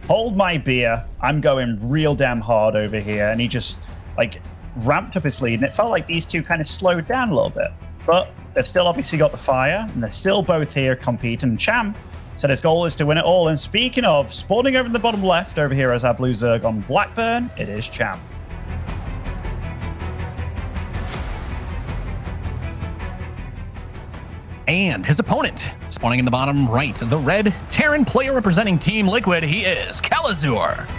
hold my beer. I'm going real damn hard over here. And he just like ramped up his lead. And it felt like these two kind of slowed down a little bit. But they've still obviously got the fire. And they're still both here competing. And Cham said his goal is to win it all. And speaking of, spawning over in the bottom left over here as our blue Zerg on Blackburn, it is Cham. And his opponent, spawning in the bottom right, the red Terran player representing Team Liquid, he is Kelazhur.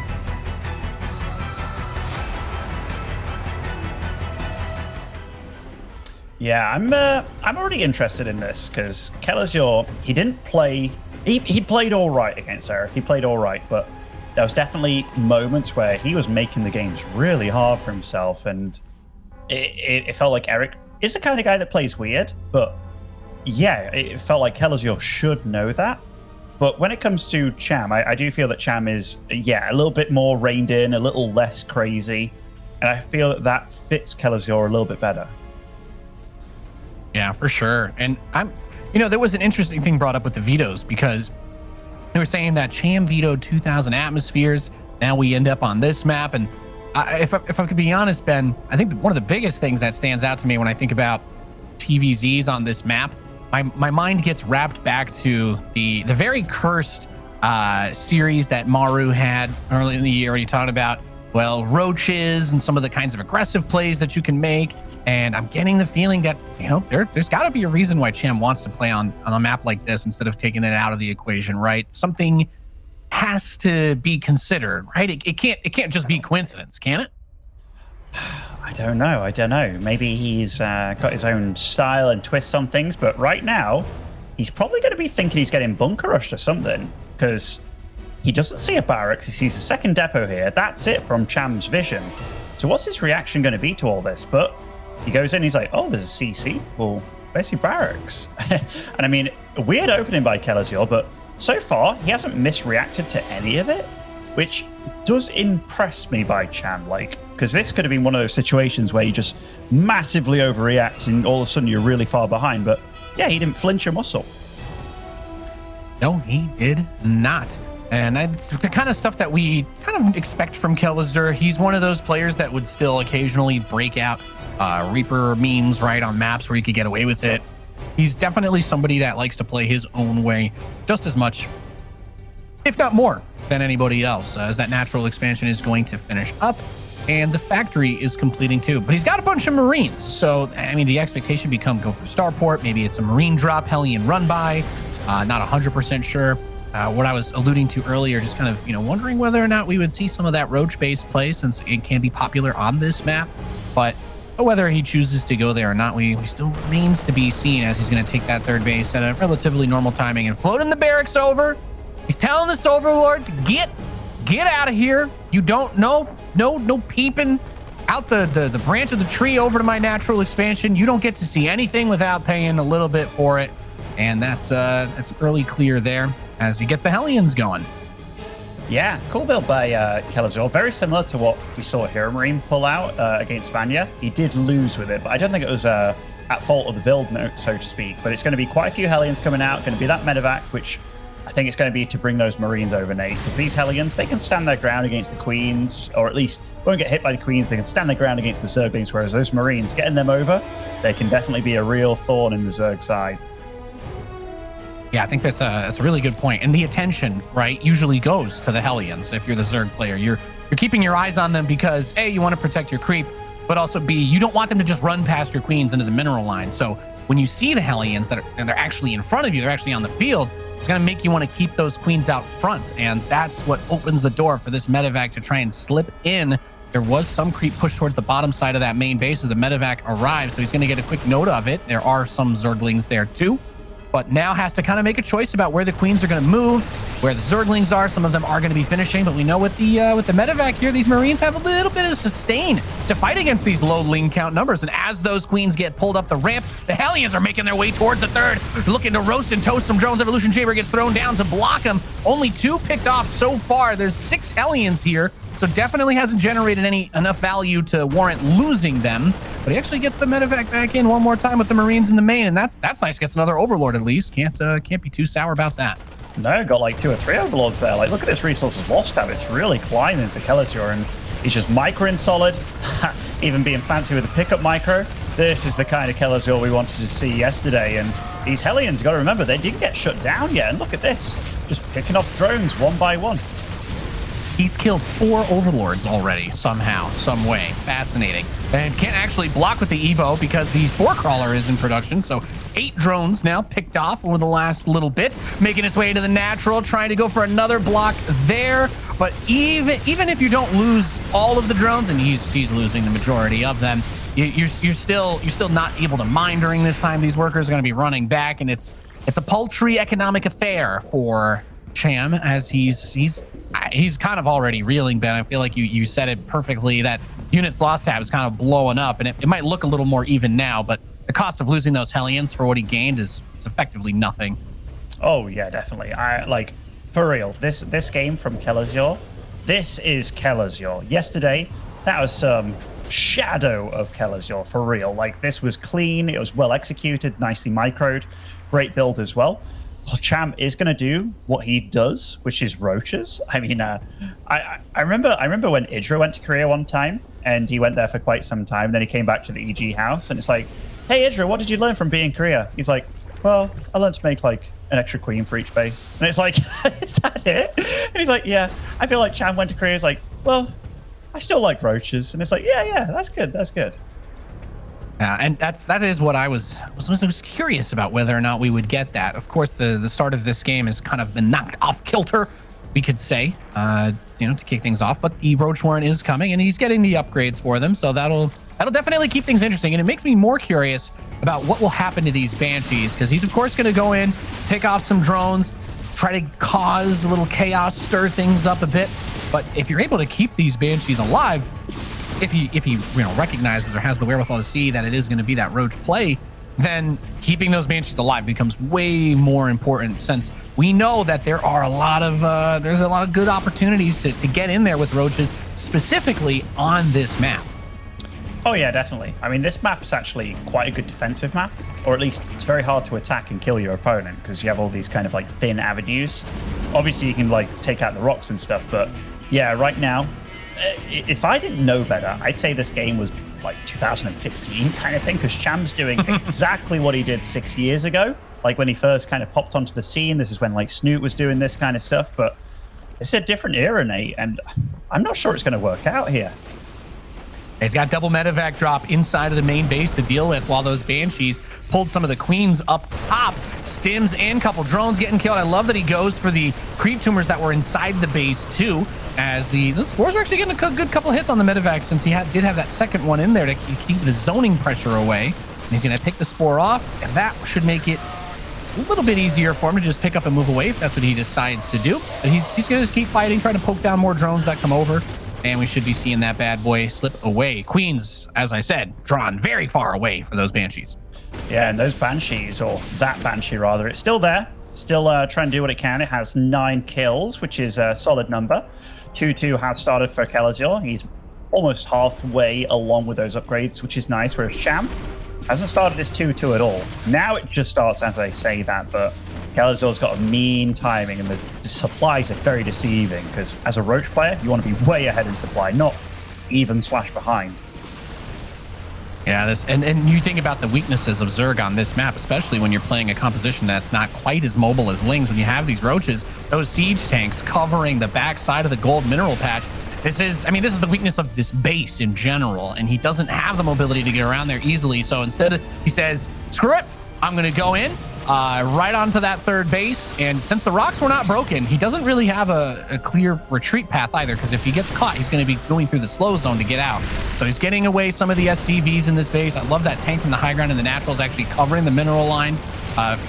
Yeah, I'm already interested in this because Kelazhur, he didn't play. He played all right against Eric. He played all right, but there was definitely moments where he was making the games really hard for himself, and it felt like Eric is the kind of guy that plays weird, but yeah, it felt like Kelazhur should know that. But when it comes to Cham, I do feel that Cham is, yeah, a little bit more reined in, a little less crazy, and I feel that that fits Kelazhur a little bit better. Yeah, for sure. And there was an interesting thing brought up with the vetoes because they were saying that Cham vetoed 2,000 atmospheres. Now we end up on this map. And if I could be honest, Ben, I think one of the biggest things that stands out to me when I think about TVZs on this map, my mind gets wrapped back to the very cursed series that Maru had early in the year when you talked about, well, roaches and some of the kinds of aggressive plays that you can make. And I'm getting the feeling that, there's got to be a reason why Cham wants to play on a map like this instead of taking it out of the equation, right? Something has to be considered, right? It can't just be coincidence, can it? I don't know. Maybe he's got his own style and twist on things, but right now, he's probably going to be thinking he's getting bunker rushed or something, because he doesn't see a barracks. He sees a second depot here. That's it from Cham's vision. So what's his reaction going to be to all this? But he goes in, he's like, oh, there's a CC. Well, where's your barracks? And I mean, a weird opening by Kelazhur, but so far, he hasn't misreacted to any of it, which does impress me by Cham, because this could have been one of those situations where you just massively overreact and all of a sudden you're really far behind. But yeah, he didn't flinch a muscle. No, he did not. And it's the kind of stuff that we kind of expect from Kelazhur. He's one of those players that would still occasionally break out Reaper memes, right, on maps where he could get away with it. He's definitely somebody that likes to play his own way just as much, if not more, than anybody else, as that natural expansion is going to finish up and the factory is completing too. But he's got a bunch of Marines. So, I mean, the expectation become go for Starport. Maybe it's a Marine drop, Hellion run by. Not 100% sure. What I was alluding to earlier, just kind of, wondering whether or not we would see some of that roach-based play since it can be popular on this map. But whether he chooses to go there or not, we still remains to be seen, as he's going to take that third base at a relatively normal timing and floating the barracks over. He's telling this Overlord to get out of here. You don't know, no peeping out the branch of the tree over to my natural expansion. You don't get to see anything without paying a little bit for it. And that's early clear there as he gets the Hellions going. Yeah, cool build by Kelazhur. Very similar to what we saw Hero Marine pull out against Vanya. He did lose with it, but I don't think it was at fault of the build, so to speak. But it's going to be quite a few Hellions coming out. Going to be that medevac, which I think it's going to be to bring those Marines over, Nate. Because these Hellions, they can stand their ground against the Queens, or at least won't get hit by the Queens. They can stand their ground against the Zerglings, whereas those Marines, getting them over, they can definitely be a real thorn in the Zerg side. Yeah, I think that's a really good point. And the attention, right, usually goes to the Hellions. If you're the Zerg player, you're keeping your eyes on them because A, you want to protect your creep, but also B, you don't want them to just run past your Queens into the mineral line. So when you see the Hellions they're actually in front of you, they're actually on the field, it's going to make you want to keep those Queens out front. And that's what opens the door for this medevac to try and slip in. There was some creep push towards the bottom side of that main base as the medevac arrives, so he's going to get a quick note of it. There are some Zerglings there too, but now has to kind of make a choice about where the Queens are going to move, where the Zerglings are. Some of them are going to be finishing, but we know with the medevac here, these Marines have a little bit of sustain to fight against these low ling count numbers. And as those Queens get pulled up the ramp, the Hellions are making their way towards the third, looking to roast and toast some drones. Evolution Chamber gets thrown down to block them. Only 2 picked off so far. There's 6 Hellions here, so definitely hasn't generated enough value to warrant losing them. But he actually gets the medevac back in one more time with the Marines in the main, and that's nice. Gets another Overlord at least. Can't be too sour about that. No, got like 2 or 3 overlords there. Like, look at this resources lost tab. It's really climbing for Kelazhur, and he's just microing solid, even being fancy with the pickup micro. This is the kind of Kelazhur we wanted to see yesterday, and these Hellions, got to remember, they didn't get shut down yet. And look at this, just picking off drones one by one. He's killed 4 overlords already, somehow, some way. Fascinating. And can't actually block with the Evo because the Spore Crawler is in production. So 8 drones now picked off over the last little bit, making its way into the natural, trying to go for another block there. But even if you don't lose all of the drones, and he's losing the majority of them, you're still not able to mine during this time. These workers are going to be running back, and it's a paltry economic affair for Cham, as he's kind of already reeling, Ben. I feel like you said it perfectly, that units lost tab is kind of blowing up, and it might look a little more even now, but the cost of losing those Hellions for what he gained it's effectively nothing. Oh yeah, definitely. Like, for real, this game from Kelazhur, this is Kelazhur. Yesterday, that was some shadow of Kelazhur, for real. Like, this was clean, it was well executed, nicely microed, great build as well. Cham is going to do what he does, which is roaches. I mean, I remember when Idra went to Korea one time, and he went there for quite some time. Then he came back to the EG house, and it's like, hey, Idra, what did you learn from being in Korea? He's like, well, I learned to make like an extra queen for each base. And it's like, is that it? And he's like, yeah. I feel like Cham went to Korea. He's like, well, I still like roaches. And it's like, yeah, that's good. That's good. And that is what I was curious about, whether or not we would get that. Of course, the start of this game has kind of been knocked off kilter, we could say, to kick things off. But the Roach Warren is coming, and he's getting the upgrades for them, so that'll definitely keep things interesting. And it makes me more curious about what will happen to these Banshees, because he's of course going to go in, pick off some drones, try to cause a little chaos, stir things up a bit. But if you're able to keep these Banshees alive, if he recognizes or has the wherewithal to see that it is going to be that Roach play, then keeping those Banshees alive becomes way more important, since we know that there's a lot of good opportunities to get in there with Roaches, specifically on this map. Oh yeah, definitely. I mean, this map's actually quite a good defensive map, or at least it's very hard to attack and kill your opponent because you have all these kind of like thin avenues. Obviously, you can like take out the rocks and stuff, but yeah, right now, if I didn't know better, I'd say this game was like 2015 kind of thing, because Cham's doing exactly what he did 6 years ago. Like when he first kind of popped onto the scene, this is when like Snoot was doing this kind of stuff, but it's a different era, Nate, and I'm not sure it's going to work out here. He's got double medevac drop inside of the main base to deal with, while those Banshees pulled some of the queens up top. Stims and couple drones getting killed. I love that he goes for the creep tumors that were inside the base too, as the spores are actually getting a good couple hits on the medevac, since he did have that second one in there to keep the zoning pressure away. And he's going to pick the spore off, and that should make it a little bit easier for him to just pick up and move away if that's what he decides to do. But he's going to just keep fighting, trying to poke down more drones that come over. And we should be seeing that bad boy slip away. Queens, as I said, drawn very far away for those Banshees. Yeah, and those Banshees, or that Banshee rather, it's still there. Still trying to do what it can. It has 9 kills, which is a solid number. 2-2 has started for Kelazhur. He's almost halfway along with those upgrades, which is nice, whereas Cham hasn't started his 2-2 at all. Now it just starts as I say that, but Kelazhur's got a mean timing, and the supplies are very deceiving, because as a Roach player, you want to be way ahead in supply, not even / behind. Yeah, and you think about the weaknesses of Zerg on this map, especially when you're playing a composition that's not quite as mobile as Lings. When you have these Roaches, those siege tanks covering the backside of the gold mineral patch, this is the weakness of this base in general, and he doesn't have the mobility to get around there easily. So instead, he says, screw it, I'm going to go in right onto that third base. And since the rocks were not broken, he doesn't really have a clear retreat path either, because if he gets caught, he's going to be going through the slow zone to get out. So he's getting away some of the SCVs in this base. I love that tank from the high ground, and the naturals actually covering the mineral line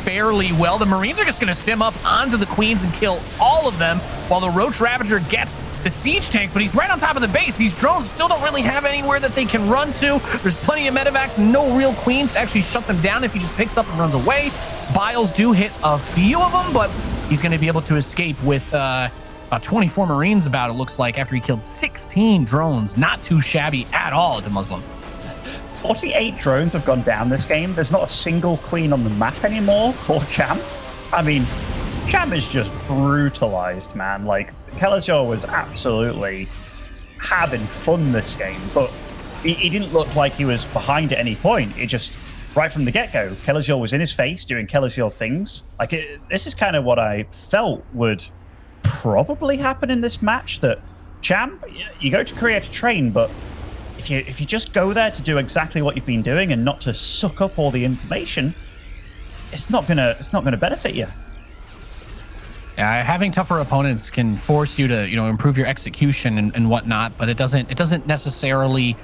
fairly well. The Marines are just going to stem up onto the Queens and kill all of them, while the Roach Ravager gets the siege tanks, but he's right on top of the base. These drones still don't really have anywhere that they can run to. There's plenty of medevacs, no real Queens to actually shut them down if he just picks up and runs away. Biles do hit a few of them, but he's going to be able to escape with about 24 Marines about, it looks like, after he killed 16 drones. Not too shabby at all to Muslim. 48 drones have gone down this game. There's not a single queen on the map anymore for Cham. I mean, Cham is just brutalized, man. Like, Kelazhur was absolutely having fun this game, but he didn't look like he was behind at any point. It just, right from the get-go, Kelazhur was in his face doing Kelazhur things. Like, this is kind of what I felt would probably happen in this match, that Cham, you go to Korea to train, but if you just go there to do exactly what you've been doing and not to suck up all the information, it's not gonna benefit you. Having tougher opponents can force you to, improve your execution and whatnot, but it doesn't necessarily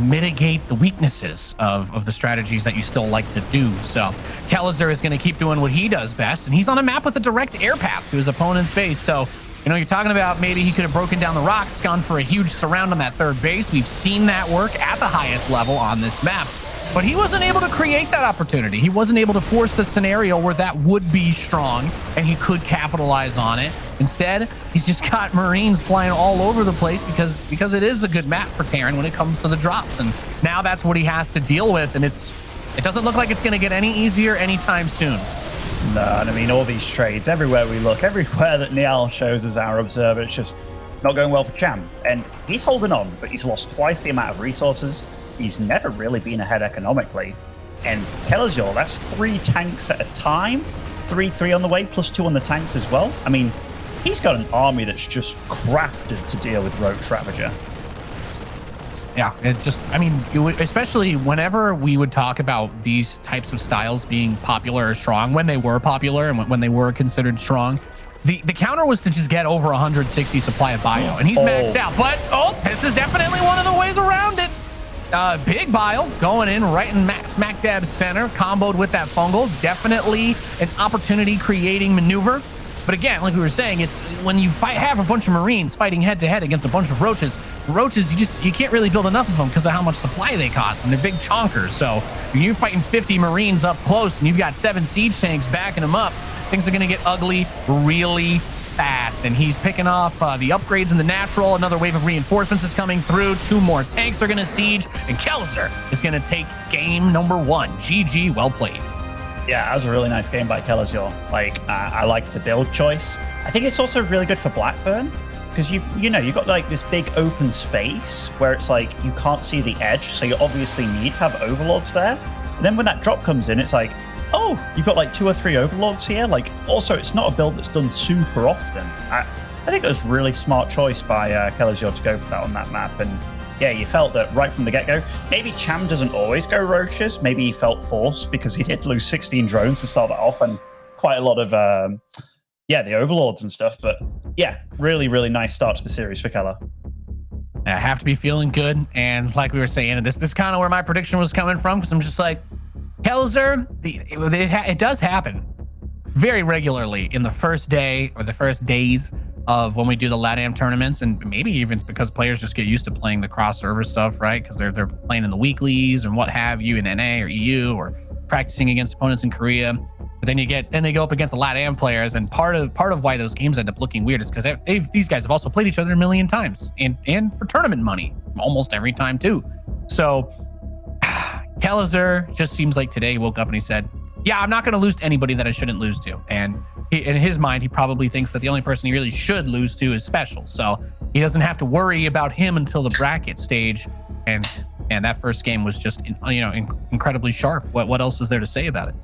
mitigate the weaknesses of the strategies that you still like to do. So Kelazhur is going to keep doing what he does best, and he's on a map with a direct air path to his opponent's base. So, you're talking about maybe he could have broken down the rocks, gone for a huge surround on that third base. We've seen that work at the highest level on this map. But he wasn't able to create that opportunity. He wasn't able to force the scenario where that would be strong and he could capitalize on it. Instead, he's just got Marines flying all over the place because it is a good map for Terran when it comes to the drops. And now that's what he has to deal with. And it doesn't look like it's going to get any easier anytime soon. No, and I mean, all these trades, everywhere we look, everywhere that Niall shows as our observer, it's just not going well for Cham. And he's holding on, but he's lost twice the amount of resources. He's never really been ahead economically. And Kelazhur, that's 3 tanks at a time, 3 on the way, plus 2 on the tanks as well. I mean, he's got an army that's just crafted to deal with Rogue Ravager. Yeah, especially whenever we would talk about these types of styles being popular or strong, when they were popular and when they were considered strong, the counter was to just get over 160 supply of bio, and he's maxed out. But, this is definitely one of the ways around it. Big bile going in right in smack dab center, comboed with that fungal. Definitely an opportunity creating maneuver. But again, like we were saying, it's when you have a bunch of Marines fighting head to head against a bunch of roaches. You can't really build enough of them because of how much supply they cost, and they're big chonkers. So when you're fighting 50 Marines up close and you've got 7 siege tanks backing them up, things are going to get ugly really fast. And he's picking off the upgrades in the natural. Another wave of reinforcements is coming through. 2 more tanks are going to siege, and Kelazhur is going to take game number 1. GG, well played. Yeah, that was a really nice game by Kelazhur. Like, I liked the build choice. I think it's also really good for Blackburn, because you've got like this big open space where it's like you can't see the edge, so you obviously need to have overlords there. And then when that drop comes in, it's like, oh, you've got like 2 or 3 overlords here. Like, also, it's not a build that's done super often. I think it was really smart choice by Kelazhur to go for that on that map. And yeah, you felt that right from the get-go. Maybe Cham doesn't always go roaches. Maybe he felt forced because he did lose 16 drones to start that off, and quite a lot of the overlords and stuff. But yeah, really, really nice start to the series for Keller. I have to be feeling good. And like we were saying, this is kind of where my prediction was coming from, because I'm just like, Kelazhur, it does happen very regularly in the first day or the first days of when we do the LATAM tournaments, and maybe even because players just get used to playing the cross-server stuff, right? Because they're playing in the weeklies and what have you in NA or EU, or practicing against opponents in Korea. But then they go up against the LATAM players, and part of why those games end up looking weird is because these guys have also played each other a million times, and for tournament money almost every time too. So Kelazhur just seems like today he woke up and he said, yeah, I'm not going to lose to anybody that I shouldn't lose to. And in his mind, he probably thinks that the only person he really should lose to is Special. So he doesn't have to worry about him until the bracket stage. And that first game was just, incredibly sharp. What else is there to say about it?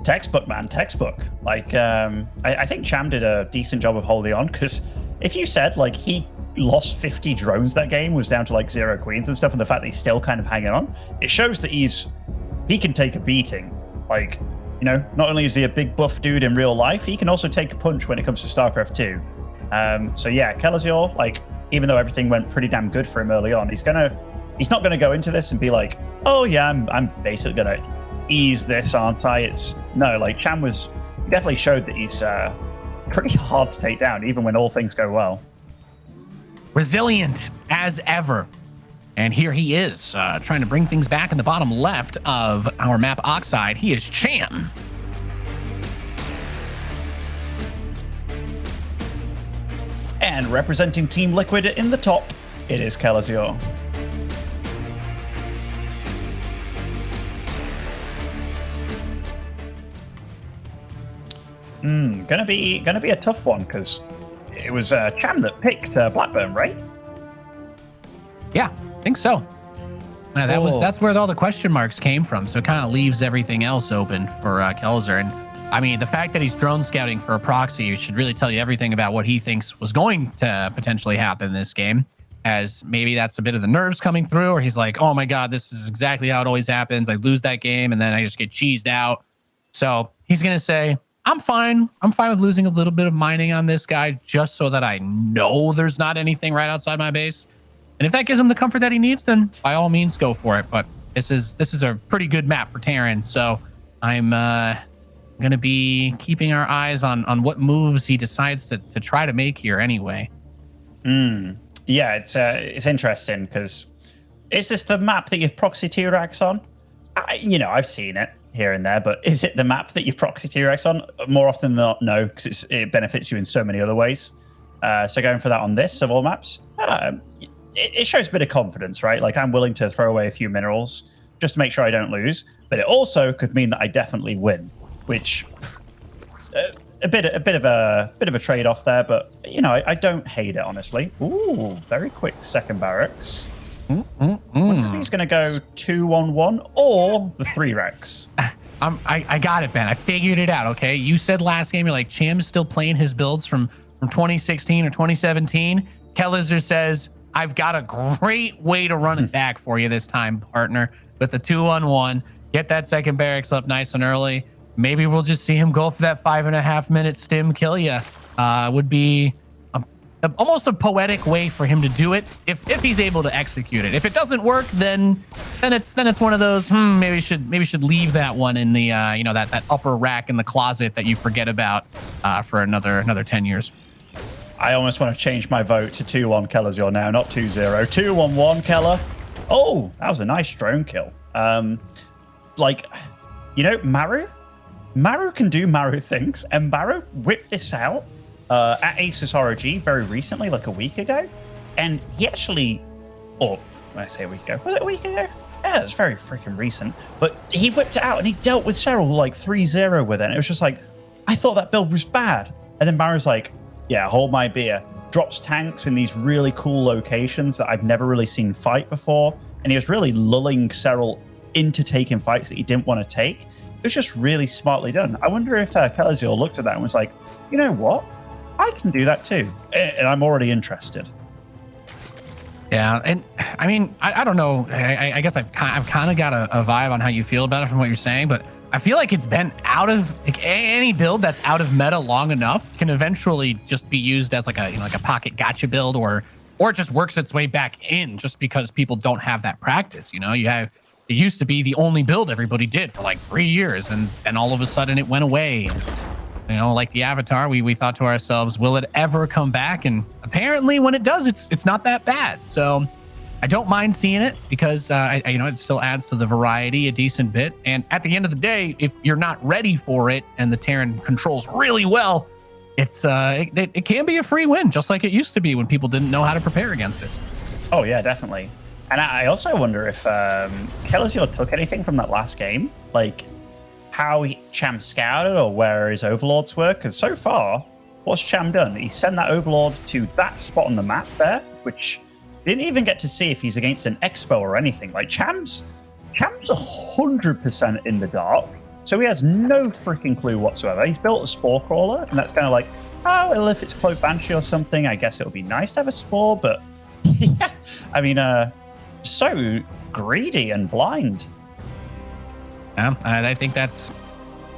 Textbook, man, textbook. Like, I think Cham did a decent job of holding on, because if you said like he lost 50 drones that game, was down to like 0 queens and stuff, and the fact that he's still kind of hanging on, it shows that he can take a beating. Like, not only is he a big buff dude in real life, he can also take a punch when it comes to StarCraft 2. So yeah, Kelazhur, like, even though everything went pretty damn good for him early on, he's not gonna go into this and be like, oh yeah, I'm basically gonna ease this, aren't I? Like, Cham definitely showed that he's pretty hard to take down, even when all things go well. Resilient as ever. And here he is, trying to bring things back in the bottom left of our map Oxide. He is Cham. And representing Team Liquid in the top, it is Kelazhur. Gonna be a tough one because it was Cham that picked Blackburn, right? Yeah, I think so. That's where all the question marks came from. So it kind of leaves everything else open for Kelazhur. And I mean, the fact that he's drone scouting for a proxy should really tell you everything about what he thinks was going to potentially happen in this game. As maybe that's a bit of the nerves coming through, or he's like, oh my God, this is exactly how it always happens. I lose that game and then I just get cheesed out. So he's going to say, I'm fine. I'm fine with losing a little bit of mining on this guy just so that I know there's not anything right outside my base. And if that gives him the comfort that he needs, then by all means, go for it. But this is a pretty good map for Terran. So I'm going to be keeping our eyes on what moves he decides to try to make here anyway. Yeah, it's interesting because is this the map that you've proxy T-Rex on? I've seen it here and there, but is it the map that you proxy T-Rex on? More often than not, no, because it benefits you in so many other ways. So going for that on this of all maps, it shows a bit of confidence, right? Like I'm willing to throw away a few minerals just to make sure I don't lose, but it also could mean that I definitely win, which a bit of a trade-off there. But I don't hate it, honestly. Ooh, very quick second barracks. Wonder if he's going to go 2-1-1 or the 3-Rex. I got it, Ben. I figured it out. Okay, you said last game you're like Cham's still playing his builds from 2016 or 2017. Kelazhur says I've got a great way to run it back for you this time, partner. With the 2-1-1, get that second barracks up nice and early. Maybe we'll just see him go for that 5.5 minute stim kill you. Would be almost a poetic way for him to do it if he's able to execute it. If it doesn't work, then it's one of those maybe should leave that one in the that upper rack in the closet that you forget about for another 10 years. I almost want to change my vote to 2-1 Kelazhur now, not 2-0. 2-1-1 Keller. Oh, that was a nice drone kill. Maru can do Maru things, and Maru whipped this out at Asus ROG very recently, like a week ago, and he actually, or when I say a week ago, was it a week ago? Yeah, it was very freaking recent, but he whipped it out and he dealt with Cyril like 3-0 with it, and it was just like, I thought that build was bad, and then Maru's like, yeah, hold my beer, drops tanks in these really cool locations that I've never really seen fight before, and he was really lulling Cyril into taking fights that he didn't want to take. It was just really smartly done. I wonder if Kelazhur looked at that and was like, you know what? I can do that too. And I'm already interested. Yeah, and I mean, I don't know. I guess I've kind of got a vibe on how you feel about it from what you're saying, but I feel like it's been out of any build that's out of meta long enough can eventually just be used as like a pocket gotcha build, or it just works its way back in just because people don't have that practice. It used to be the only build everybody did for like 3 years, and all of a sudden it went away. And, like the Avatar, we thought to ourselves, will it ever come back? And apparently when it does, it's not that bad. So I don't mind seeing it because it still adds to the variety a decent bit. And at the end of the day, if you're not ready for it and the Terran controls really well, it can be a free win, just like it used to be when people didn't know how to prepare against it. Oh yeah, definitely. And I also wonder if Kelazhur took anything from that last game, like how Cham scouted or where his overlords were. Because so far, what's Cham done? He sent that overlord to that spot on the map there, which didn't even get to see if he's against an expo or anything. Like Cham's 100% in the dark, so he has no freaking clue whatsoever. He's built a spore crawler, and that's kind of like, oh, well, if it's Cloak Banshee or something, I guess it would be nice to have a spore, but yeah, I mean, so greedy and blind. Yeah, I think that's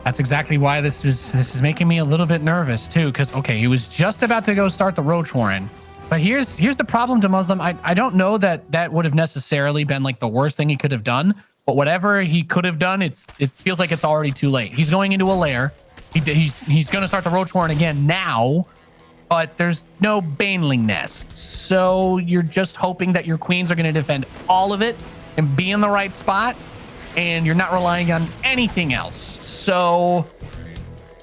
exactly why this is making me a little bit nervous too. Because okay, he was just about to go start the Roach Warren, but here's the problem to Muslim. I don't know that would have necessarily been like the worst thing he could have done, but whatever he could have done, it feels like it's already too late. He's going into a lair. He's going to start the Roach Warren again now. But there's no Baneling Nest. So you're just hoping that your queens are going to defend all of it and be in the right spot. And you're not relying on anything else. So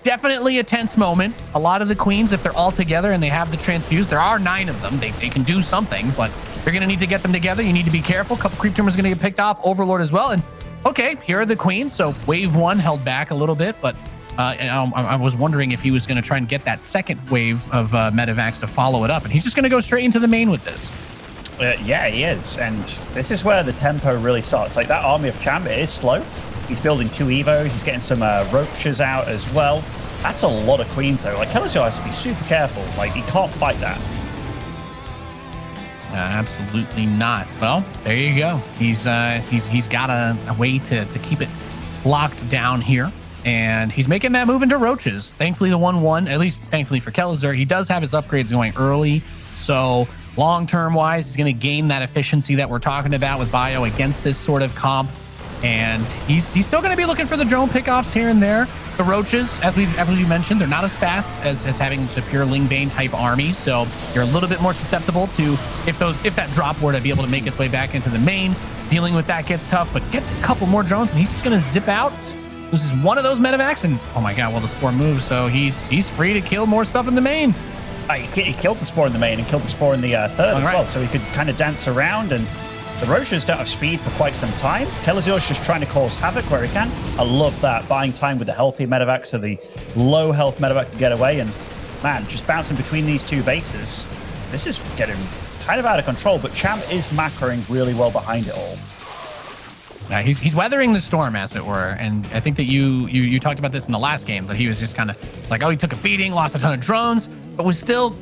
definitely a tense moment. A lot of the queens, if they're all together and they have the transfuse, there are 9 of them. They can do something, but you're going to need to get them together. You need to be careful. A couple creep tumors going to get picked off. Overlord as well. And okay, here are the queens. So wave 1 held back a little bit, but I was wondering if he was going to try and get that second wave of medevacs to follow it up, and he's just going to go straight into the main with this. Yeah, he is. And this is where the tempo really starts. Like, that army of Cham, it is slow. He's building 2 Evos. He's getting some roaches out as well. That's a lot of queens, though. Like, Kelazhur has to be super careful. Like, he can't fight that. Absolutely not. Well, there you go. He's got a way to keep it locked down here. And he's making that move into roaches. Thankfully, the 1-1, at least thankfully for Kelazhur, he does have his upgrades going early. So long-term wise, he's going to gain that efficiency that we're talking about with bio against this sort of comp. And he's still going to be looking for the drone pickoffs here and there. The roaches, as we mentioned, they're not as fast as having a pure Lingbane type army. So you're a little bit more susceptible to if that drop were to be able to make its way back into the main. Dealing with that gets tough, but gets a couple more drones and he's just going to zip out. This is one of those medevacs, and oh my god, well, the Spore moves, so he's free to kill more stuff in the main. He killed the Spore in the main and killed the Spore in the third as well, so he could kind of dance around, and the roaches don't have speed for quite some time. Kelazhur's just trying to cause havoc where he can. I love that, buying time with the healthy medevac so the low health medevac can get away, and man, just bouncing between these 2 bases. This is getting kind of out of control, but Cham is macroing really well behind it all. He's weathering the storm, as it were, and I think that you talked about this in the last game, that he was just kind of like, oh, he took a beating, lost a ton of drones, but was still,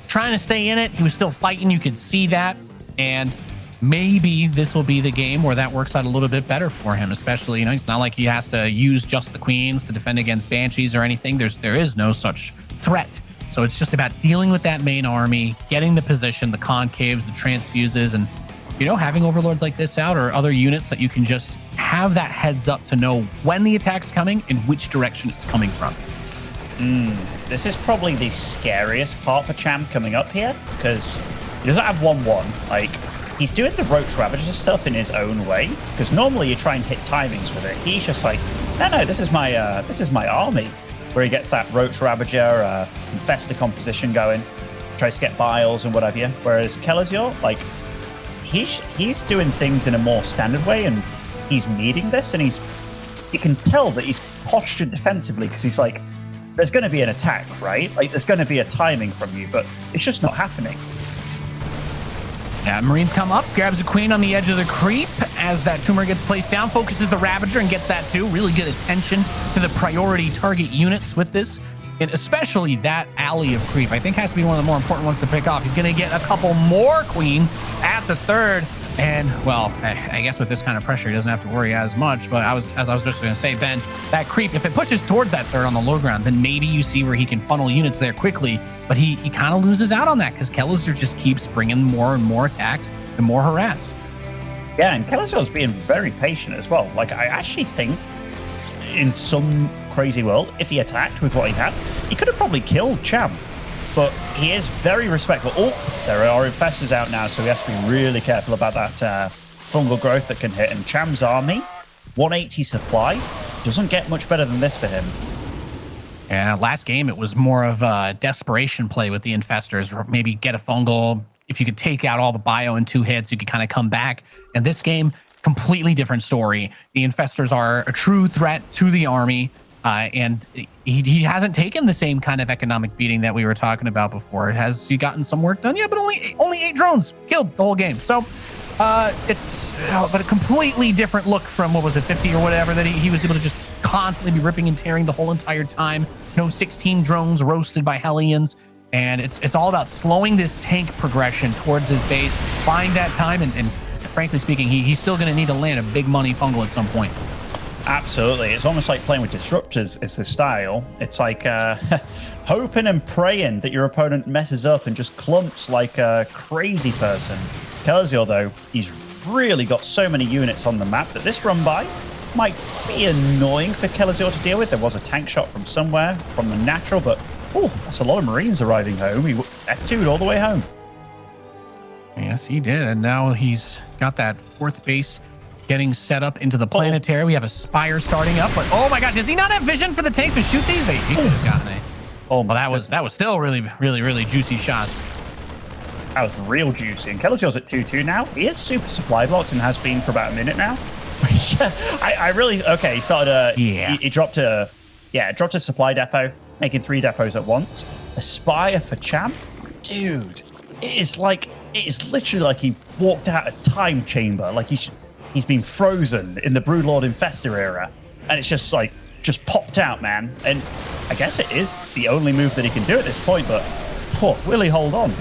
trying to stay in it. He was still fighting. You could see that, and maybe this will be the game where that works out a little bit better for him, especially, it's not like he has to use just the queens to defend against banshees or anything. There is no such threat. So it's just about dealing with that main army, getting the position, the concaves, the transfuses, and having overlords like this out or other units that you can just have that heads up to know when the attack's coming and which direction it's coming from. This is probably the scariest part for Cham coming up here, because he doesn't have 1-1. Like, he's doing the Roach Ravager stuff in his own way, because normally you try and hit timings with it. He's just like, no, this is my army, where he gets that Roach Ravager, Infestor composition going, tries to get Biles and whatever. Whereas Kelazhur, like, he's doing things in a more standard way, and he's needing this, and you can tell that he's postured defensively, because he's like, there's going to be an attack, right? Like, there's going to be a timing from you, but it's just not happening. Yeah, Marines come up, grabs a queen on the edge of the creep as that tumor gets placed down, focuses the Ravager and gets that too. Really good attention to the priority target units with this. And especially that alley of creep, I think has to be one of the more important ones to pick off. He's going to get a couple more queens at the third. And, well, I guess with this kind of pressure, he doesn't have to worry as much. But as I was just going to say, Ben, that creep, if it pushes towards that third on the low ground, then maybe you see where he can funnel units there quickly. But he kind of loses out on that because Kelazhur just keeps bringing more and more attacks and more harass. Yeah, and Kelazhur's being very patient as well. Like, I actually think in some crazy world, if he attacked with what he had, he could have probably killed Cham. But he is very respectful. Oh, there are infestors out now, so he has to be really careful about that fungal growth that can hit. And Cham's army, 180 supply, doesn't get much better than this for him. Yeah, last game, it was more of a desperation play with the infestors, or maybe get a fungal. If you could take out all the bio in 2 hits, you could kind of come back. And this game, completely different story. The infestors are a true threat to the army. And he hasn't taken the same kind of economic beating that we were talking about before. Has he gotten some work done? Yeah, but only 8 drones killed the whole game. So it's but a completely different look from, what was it, 50 or whatever, that he was able to just constantly be ripping and tearing the whole entire time. 16 drones roasted by Hellions. And it's all about slowing this tank progression towards his base, buying that time, and frankly speaking, he's still going to need to land a big money fungal at some point. Absolutely. It's almost like playing with disruptors is the style. It's like hoping and praying that your opponent messes up and just clumps like a crazy person. Kelazhur, though, he's really got so many units on the map that this run by might be annoying for Kelazhur to deal with. There was a tank shot from somewhere, from the natural, but oh, that's a lot of Marines arriving home. He F2'd all the way home. Yes, he did. And now he's got that 4th base getting set up into the planetary. We have a spire starting up, but oh my god, does he not have vision for the tanks to shoot these? He could have gotten it. Oh, well, that was still really juicy shots. That was real juicy. And Kelazhur's at 2-2 now. He is super supply blocked and has been for about a minute now. I really, okay, he started he dropped a Yeah, dropped a supply depot, making 3 depots at once. Aspire for Cham? Dude, it is literally like he walked out a time chamber. Like he's been frozen in the Broodlord Infestor era. And it's just like, just popped out, man. And I guess it is the only move that he can do at this point, but will he hold on?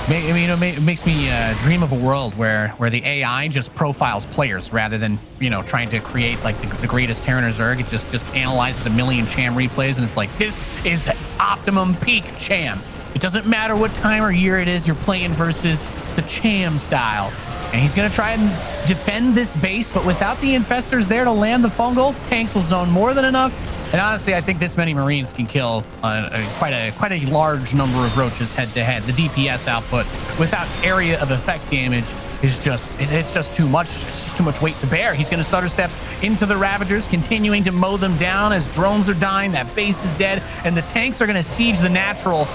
It makes me dream of a world where the AI just profiles players rather than, trying to create like the greatest Terran or Zerg. It just analyzes a million Cham replays, and it's like, this is optimum peak Cham. It doesn't matter what time or year it is you're playing versus the Cham style. And he's going to try and defend this base, but without the Infestors there to land the fungal, tanks will zone more than enough. And honestly, I think this many Marines can kill quite a large number of roaches head to head. The DPS output without area of effect damage is just too much. It's just too much weight to bear. He's going to stutter step into the Ravagers, continuing to mow them down as drones are dying. That base is dead, and the tanks are going to siege the natural.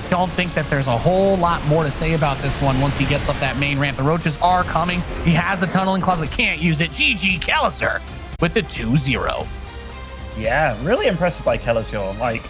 Don't think that there's a whole lot more to say about this one once he gets up that main ramp. The roaches are coming. He has the tunneling clause, but can't use it. GG Kelazhur with the 2-0. Yeah, really impressed by Kelazhur. Like,